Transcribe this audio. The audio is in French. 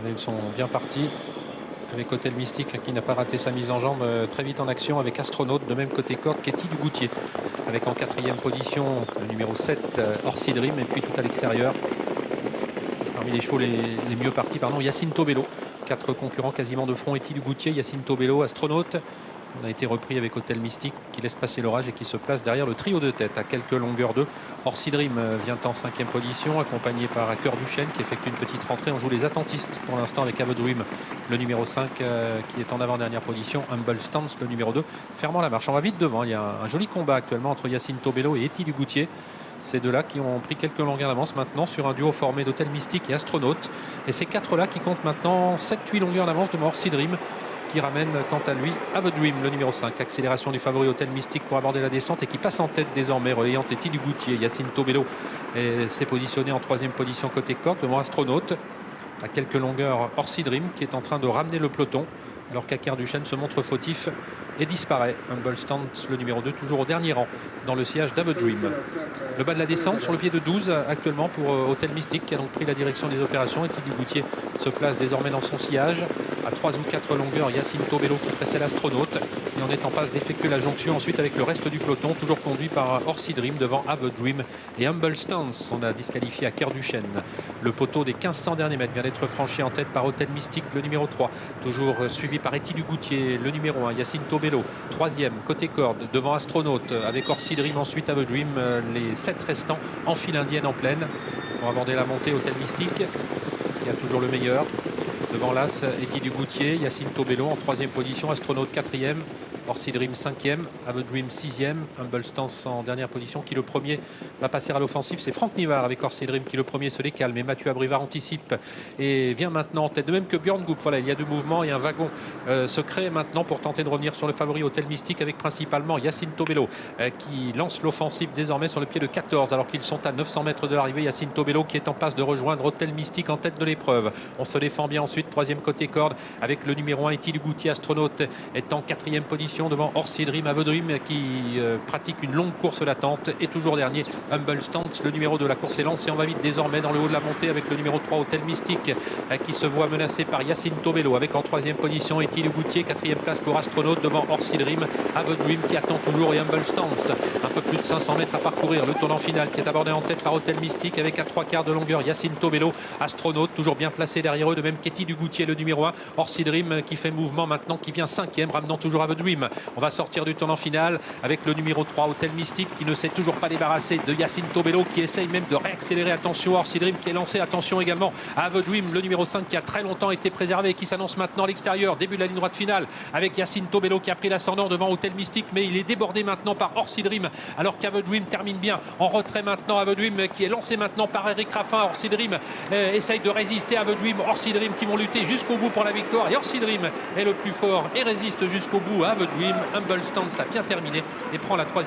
Ils sont bien partis avec Hôtel Mystique qui n'a pas raté sa mise en jambe très vite en action avec Astronaute. De même côté corde, Katie Dugoutier avec en 4e position le numéro 7 Orsi Dream. Et puis tout à l'extérieur, parmi les chevaux les mieux partis, Yacine Tobello. 4 concurrents quasiment de front. Katie Dugoutier, Yacine Tobello, Astronaute. On a été repris avec Hôtel Mystique qui laisse passer l'orage et qui se place derrière le trio de tête à quelques longueurs d'eux. Orsi Dream vient en 5e position, accompagné par Cœur du Chêne qui effectue une petite rentrée. On joue les attentistes pour l'instant avec Have a Dream, le numéro 5 qui est en avant-dernière position. Humble Stance, le numéro 2, fermant la marche. On va vite devant. Il y a un joli combat actuellement entre Yacine Tobello et Katie Dugoutier. Ces deux-là qui ont pris quelques longueurs d'avance maintenant sur un duo formé d'Hôtel Mystique et Astronaute. Et ces 4-là qui comptent maintenant 7-8 longueurs d'avance devant Orsi Dream, qui ramène quant à lui Have a Dream, le numéro 5. Accélération du favori Hôtel Mystique pour aborder la descente et qui passe en tête désormais, relayant Katie Dugoutier. Yacine Tobello s'est positionné en 3e position côté corde devant Astronaute. À quelques longueurs, Orsi Dream qui est en train de ramener le peloton, alors qu'Aker Duchesne se montre fautif et disparaît. Humble Stance, le numéro 2, toujours au dernier rang dans le sillage d'Have a Dream. Le bas de la descente sur le pied de 12 actuellement pour Hôtel Mystique qui a donc pris la direction des opérations. Et Katie Dugoutier se place désormais dans son sillage. À 3 ou 4 longueurs, Yacine Tobello qui précède l'Astronaute et on est en passe d'effectuer la jonction ensuite avec le reste du peloton, toujours conduit par Orsi Dream devant Have a Dream et Humble Stance. On a disqualifié Aker Duchesne. Le poteau des 1500 derniers mètres vient d'être franchi en tête par Hôtel Mystique, le numéro 3, toujours suivi par Katie Dugoutier, le numéro 1, Yacine Tobello, 3e côté corde devant Astronaute avec Orsi Dream, ensuite Have a Dream. Les 7 restants en file indienne en pleine pour aborder la montée. Hôtel Mystique qui a toujours le meilleur devant l'As, Katie Dugoutier, Yacine Tobello en 3e position, Astronaute 4e, Orsi Dream 5e, Have a Dream 6e, Humble Stance en dernière position. Qui le premier va passer à l'offensive, c'est Franck Nivard avec Orsi Dream qui le premier se les calme. Et Mathieu Abrivard anticipe et vient maintenant en tête, de même que Björn Goop. Voilà, il y a deux mouvements et un wagon se crée maintenant pour tenter de revenir sur le favori Hôtel Mystique avec principalement Yacine Tobello qui lance l'offensive désormais sur le pied de 14 alors qu'ils sont à 900 mètres de l'arrivée. Yacine Tobello qui est en passe de rejoindre Hôtel Mystique en tête de l'épreuve. On se défend bien ensuite, 3e côté corde avec le numéro 1 Katie Dugoutier. Astronaute est en 4e position devant Orsi Dream. Have a Dream qui pratique une longue course latente et toujours dernier Humble Stance, le numéro 2. La course est lancée, on va vite désormais dans le haut de la montée avec le numéro 3 Hôtel Mystique qui se voit menacé par Yacine Tobello avec en 3e position Katie Dugoutier. 4e place pour Astronaute devant Orsi Dream. Have a Dream qui attend toujours et Humble Stance. Un peu plus de 500 mètres à parcourir, le tournant final qui est abordé en tête par Hôtel Mystique avec à 3/4 de longueur Yacine Tobello. Astronaute toujours bien placé derrière eux, de même Katie Dugoutier, le numéro 1. Orsi Dream qui fait mouvement maintenant, qui vient 5e, ramenant toujours Have a Dream. On va sortir du tournant final avec le numéro 3 Hôtel Mystique qui ne s'est toujours pas débarrassé de Yacine Tobello, qui essaye même de réaccélérer. Attention, Orsi Dream qui est lancé, attention également Have a Dream, le numéro 5 qui a très longtemps été préservé et qui s'annonce maintenant à l'extérieur, début de la ligne droite finale avec Yacine Tobello qui a pris l'ascendant devant Hôtel Mystique, mais il est débordé maintenant par Orsi Dream alors qu'Have a Dream termine bien en retrait maintenant. Have a Dream qui est lancé maintenant par Eric Raffin. Orsi Dream essaye de résister. Have a Dream, Orsi Dream qui vont lutter jusqu'au bout pour la victoire et Orsi Dream est le plus fort et résiste jusqu'au bout. Have a Dream, Humble Stance a bien terminé et prend la 3e